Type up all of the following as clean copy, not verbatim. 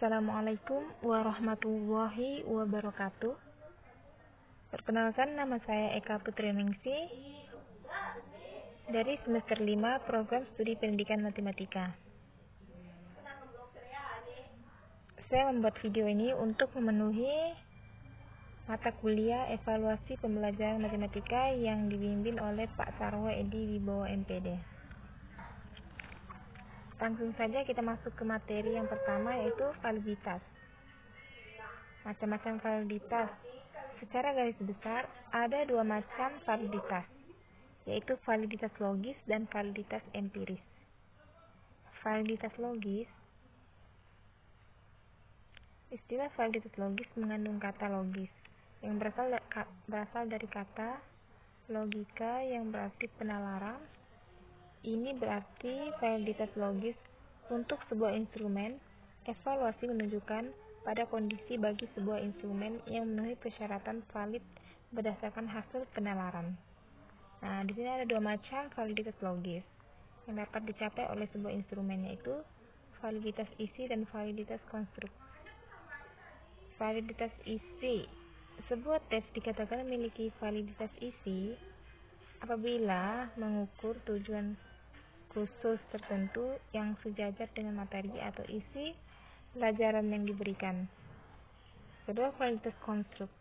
Assalamualaikum warahmatullahi wabarakatuh. Perkenalkan, nama saya Eka Putriningsi dari semester 5 Program Studi Pendidikan Matematika. Saya membuat video ini untuk memenuhi mata kuliah evaluasi pembelajaran matematika yang dibimbing oleh Pak Sarwo Edi Wibowo MPD. Langsung saja kita masuk ke materi yang pertama, yaitu validitas. Macam-macam validitas. Secara garis besar, ada dua macam validitas, yaitu validitas logis dan validitas empiris. Validitas logis, istilah validitas logis mengandung kata logis yang berasal dari kata logika yang berarti penalaran. Ini berarti validitas logis untuk sebuah instrumen evaluasi menunjukkan pada kondisi bagi sebuah instrumen yang memenuhi persyaratan valid berdasarkan hasil penalaran. Nah, di sini ada dua macam validitas logis yang dapat dicapai oleh sebuah instrumen, yaitu validitas isi dan validitas konstruk. Validitas isi. Sebuah tes dikatakan memiliki validitas isi apabila mengukur tujuan khusus tertentu yang sejajar dengan materi atau isi pelajaran yang diberikan. Kedua, validitas konstruk.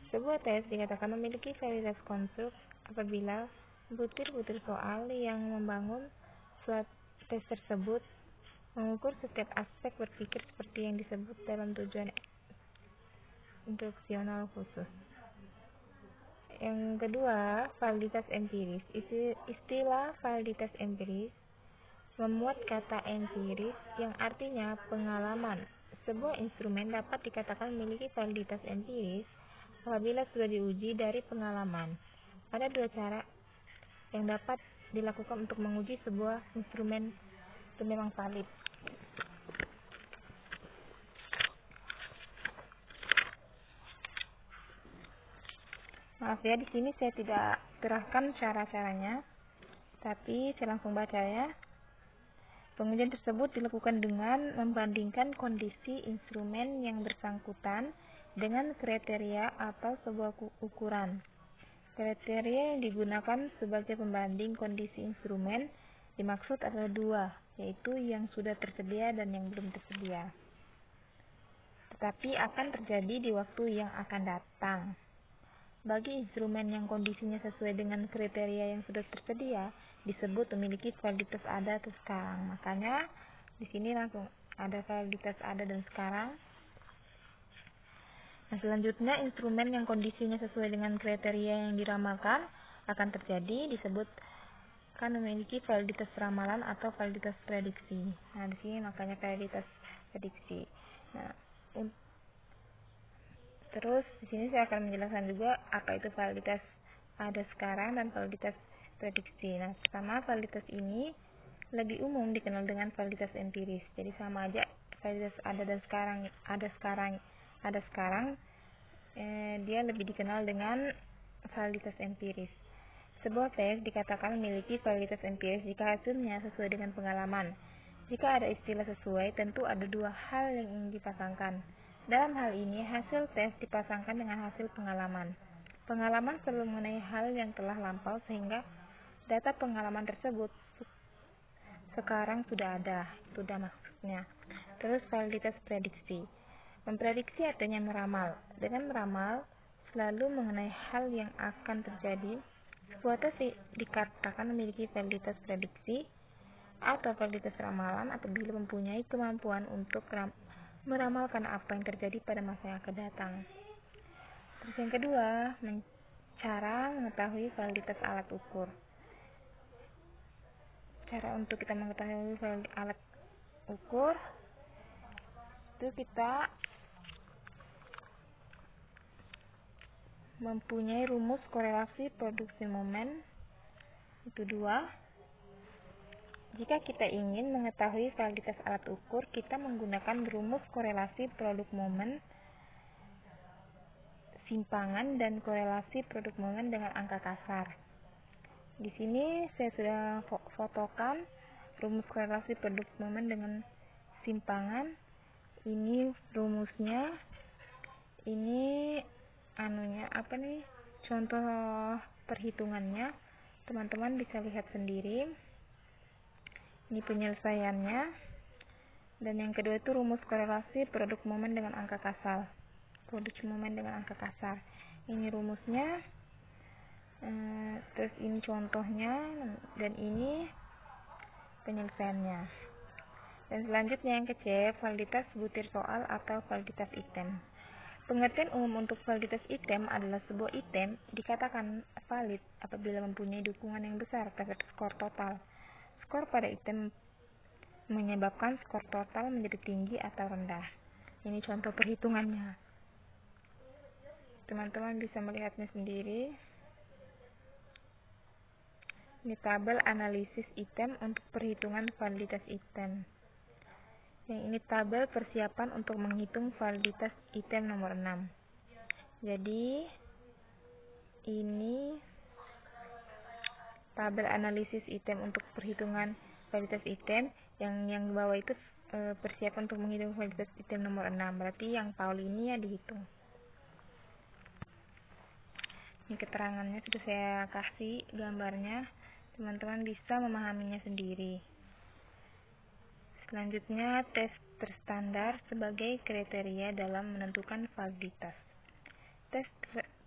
Sebuah tes dikatakan memiliki validitas konstruk apabila butir-butir soal yang membangun suatu tes tersebut mengukur setiap aspek berpikir seperti yang disebut dalam tujuan instruksional khusus. Yang kedua, validitas empiris. Istilah validitas empiris memuat kata empiris yang artinya pengalaman. Sebuah instrumen dapat dikatakan memiliki validitas empiris apabila sudah diuji dari pengalaman. Ada dua cara yang dapat dilakukan untuk menguji sebuah instrumen itu memang valid. Maaf ya, di sini saya tidak terahkan cara-caranya, tapi saya langsung baca ya. Pengujian tersebut dilakukan dengan membandingkan kondisi instrumen yang bersangkutan dengan kriteria atau sebuah ukuran. Kriteria yang digunakan sebagai pembanding kondisi instrumen dimaksud adalah dua, yaitu yang sudah tersedia dan yang belum tersedia, tetapi akan terjadi di waktu yang akan datang. Bagi instrumen yang kondisinya sesuai dengan kriteria yang sudah tersedia disebut memiliki validitas ada atau sekarang. Makanya di sini langsung ada validitas ada dan sekarang. Nah, selanjutnya instrumen yang kondisinya sesuai dengan kriteria yang diramalkan akan terjadi disebut kan memiliki validitas ramalan atau validitas prediksi. Nah, di sini makanya validitas prediksi. Nah, terus di sini saya akan menjelaskan juga apa itu validitas ada sekarang dan validitas prediksi. Nah, pertama, validitas ini lebih umum dikenal dengan validitas empiris. Jadi sama aja validitas ada dan sekarang dia lebih dikenal dengan validitas empiris. Sebuah tes dikatakan memiliki validitas empiris jika hasilnya sesuai dengan pengalaman. Jika ada istilah sesuai, tentu ada dua hal yang ingin dipasangkan. Dalam hal ini, hasil tes dipasangkan dengan hasil pengalaman. Pengalaman selalu mengenai hal yang telah lampau sehingga data pengalaman tersebut sekarang sudah ada. Itu dah maksudnya. Terus validitas prediksi. Memprediksi artinya meramal. Dengan meramal selalu mengenai hal yang akan terjadi. Sebuah tes dikatakan memiliki validitas prediksi atau validitas ramalan apabila mempunyai kemampuan untuk meramalkan apa yang terjadi pada masa yang akan datang. Terus yang kedua, cara mengetahui validitas alat ukur. Cara untuk kita mengetahui alat ukur itu kita mempunyai rumus korelasi produksi momen. Itu dua. Jika kita ingin mengetahui validitas alat ukur, kita menggunakan rumus korelasi produk momen simpangan dan korelasi produk momen dengan angka kasar. Di sini saya sudah fotokan rumus korelasi produk momen dengan simpangan Ini rumusnya, ini contoh perhitungannya. Teman-teman bisa lihat sendiri. Ini penyelesaiannya. Dan yang kedua itu rumus korelasi produk momen dengan angka kasar. Ini rumusnya. Terus ini contohnya, dan ini penyelesaiannya. Dan selanjutnya yang ke-C, validitas butir soal atau validitas item. Pengertian umum untuk validitas item adalah sebuah item dikatakan valid apabila mempunyai dukungan yang besar terhadap skor total. Skor pada item menyebabkan skor total menjadi tinggi atau rendah. Ini contoh perhitungannya. Teman-teman bisa melihatnya sendiri. Ini tabel analisis item untuk perhitungan validitas item. Yang ini tabel persiapan untuk menghitung validitas item nomor 6. Jadi, ini tabel analisis item untuk perhitungan validitas item. Yang di bawah itu persiapan untuk menghitung validitas item nomor 6. Berarti yang Paul ini ya dihitung. Ini keterangannya sudah saya kasih gambarnya. Teman-teman bisa memahaminya sendiri. Selanjutnya, tes terstandar sebagai kriteria dalam menentukan validitas. Tes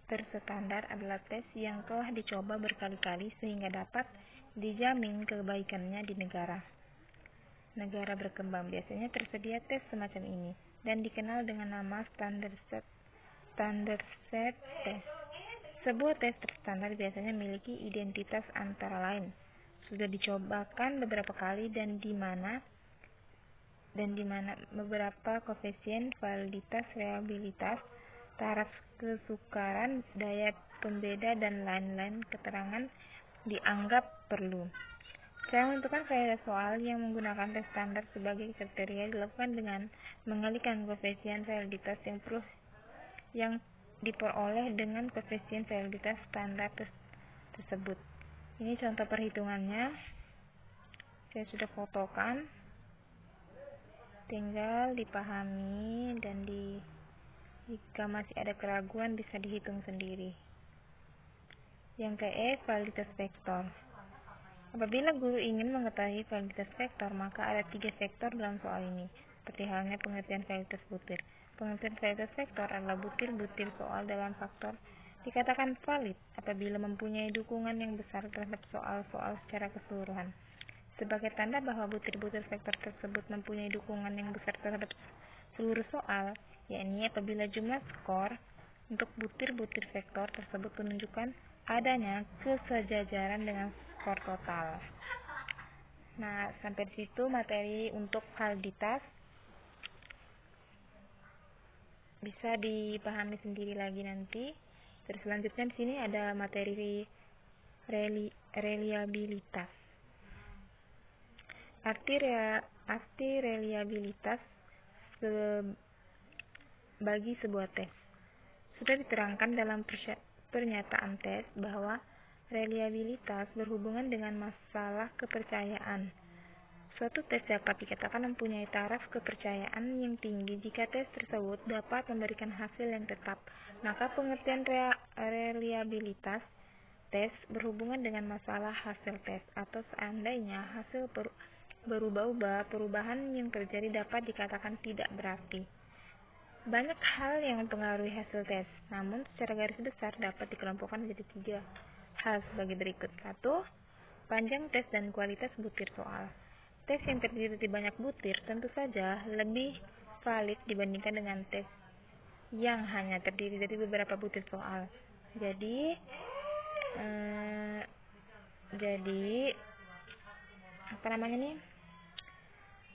terstandar adalah tes yang telah dicoba berkali-kali sehingga dapat dijamin kebaikannya di negara berkembang. Biasanya tersedia tes semacam ini dan dikenal dengan nama standard set test. Sebuah tes terstandar biasanya memiliki identitas antara lain sudah dicobakan beberapa kali dan di mana beberapa koefisien validitas, reliabilitas, taraf kesukaran, daya pembeda, dan lain-lain keterangan dianggap perlu. Cara menentukan validitas soal yang menggunakan tes standar sebagai kriteria dilakukan dengan mengalihkan koefisien validitas yang diperoleh dengan koefisien validitas standar tersebut. Ini contoh perhitungannya. Saya sudah fotokan. Tinggal dipahami dan jika masih ada keraguan bisa dihitung sendiri. Yang ke-E, validitas vektor. Apabila guru ingin mengetahui validitas vektor, maka ada 3 vektor dalam soal ini, seperti halnya pengertian validitas butir. Pengertian validitas vektor adalah butir-butir soal dalam faktor dikatakan valid apabila mempunyai dukungan yang besar terhadap soal-soal secara keseluruhan. Sebagai tanda bahwa butir-butir vektor tersebut mempunyai dukungan yang besar terhadap seluruh soal, yakni apabila jumlah skor untuk butir-butir vektor tersebut menunjukkan adanya kesejajaran dengan skor total. Nah, sampai di situ materi untuk validitas. Bisa dipahami sendiri lagi nanti. Terus selanjutnya di sini ada materi reliabilitas. Arti reliabilitas bagi sebuah tes. Sudah diterangkan dalam pernyataan tes bahwa reliabilitas berhubungan dengan masalah kepercayaan. Suatu tes dapat dikatakan mempunyai taraf kepercayaan yang tinggi jika tes tersebut dapat memberikan hasil yang tetap. Maka pengertian reliabilitas tes berhubungan dengan masalah hasil tes, atau seandainya hasil berubah-ubah, perubahan yang terjadi dapat dikatakan tidak berarti. Banyak hal yang mempengaruhi hasil tes, namun secara garis besar dapat dikelompokkan menjadi 3 hal sebagai berikut. 1. Panjang tes dan kualitas butir soal. Tes yang terdiri dari banyak butir tentu saja lebih valid dibandingkan dengan tes yang hanya terdiri dari beberapa butir soal. Jadi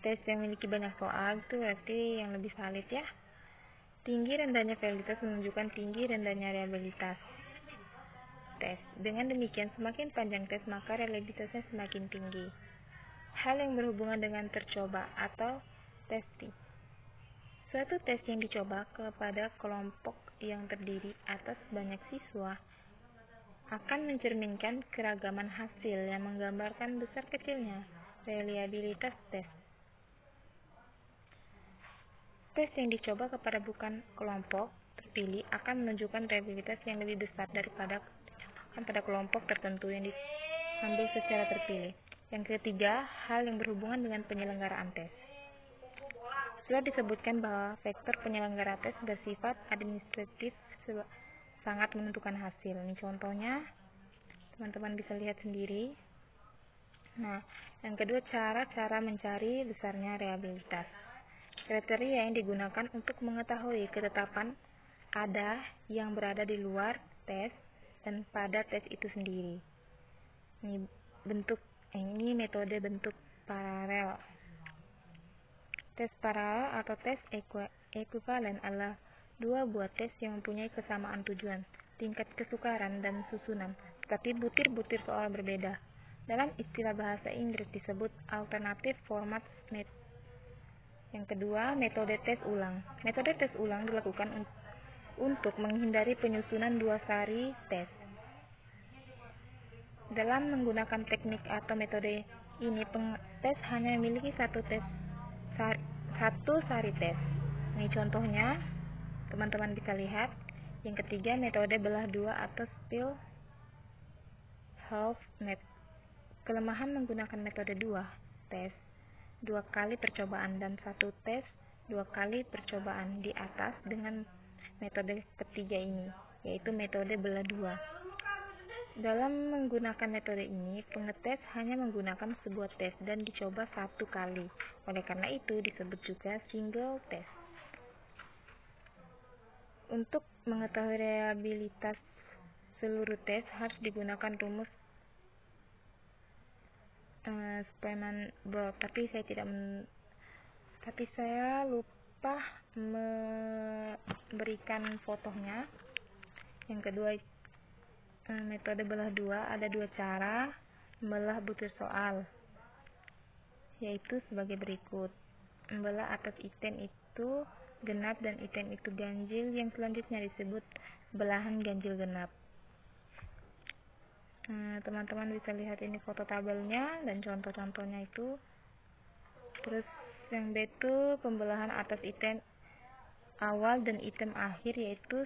tes yang memiliki banyak soal itu berarti yang lebih valid ya. Tinggi rendahnya validitas menunjukkan tinggi rendahnya reliabilitas tes. Dengan demikian, semakin panjang tes maka reliabilitasnya semakin tinggi. Hal yang berhubungan dengan tercoba atau testing. Suatu tes yang dicoba kepada kelompok yang terdiri atas banyak siswa akan mencerminkan keragaman hasil yang menggambarkan besar kecilnya reliabilitas tes. Tes yang dicoba kepada bukan kelompok terpilih akan menunjukkan reliabilitas yang lebih besar daripada dicontohkan pada kelompok tertentu yang diambil secara terpilih. Yang ketiga, hal yang berhubungan dengan penyelenggaraan tes. Sudah disebutkan bahwa faktor penyelenggara tes bersifat administratif sangat menentukan hasil. Ini contohnya, teman-teman bisa lihat sendiri. Nah, yang kedua, cara mencari besarnya reliabilitas. Kriteria yang digunakan untuk mengetahui ketetapan ada yang berada di luar tes dan pada tes itu sendiri. Ini metode bentuk paralel. Tes paralel atau tes ekuivalen adalah dua buah tes yang mempunyai kesamaan tujuan, tingkat kesukaran dan susunan, tetapi butir-butir soal berbeda. Dalam istilah bahasa Inggris disebut alternative format method. Yang kedua, metode tes ulang. Metode tes ulang dilakukan untuk menghindari penyusunan dua sari tes. Dalam menggunakan teknik atau metode ini, tes hanya memiliki satu sari tes. Ini contohnya, teman-teman bisa lihat. Yang ketiga, metode belah dua atau split half method. Kelemahan menggunakan metode dua tes, dua kali percobaan, dan satu tes dua kali percobaan di atas dengan metode ketiga ini, yaitu metode belah dua. Dalam menggunakan metode ini, pengetes hanya menggunakan sebuah tes dan dicoba satu kali. Oleh karena itu disebut juga single test. Untuk mengetahui reliabilitas seluruh tes harus digunakan rumus Spearman-Broad, tapi saya lupa memberikan fotonya. Yang kedua, metode belah dua, ada dua cara membelah butir soal, yaitu sebagai berikut. Membelah atas item itu genap dan item itu ganjil, yang selanjutnya disebut belahan ganjil genap. Teman-teman bisa lihat ini foto tabelnya dan contoh-contohnya itu. Terus yang B itu pembelahan atas item awal dan item akhir, yaitu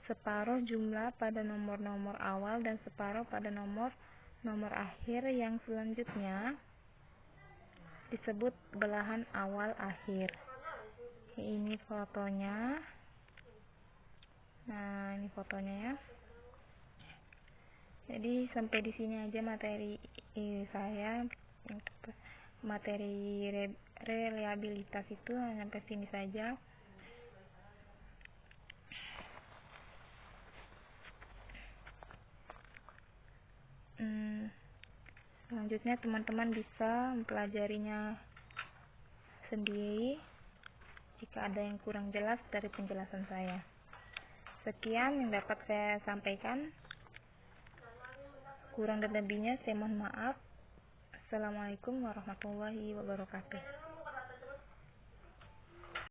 separuh jumlah pada nomor-nomor awal dan separuh pada nomor akhir, yang selanjutnya disebut belahan awal akhir. Ini fotonya. Nah, ini fotonya ya. Jadi sampai di sini aja materi saya. Materi reliabilitas itu sampai sini saja. Selanjutnya teman-teman bisa mempelajarinya sendiri jika ada yang kurang jelas dari penjelasan saya. Sekian yang dapat saya sampaikan. Kurang dan lebihnya saya mohon maaf. Assalamualaikum warahmatullahi wabarakatuh.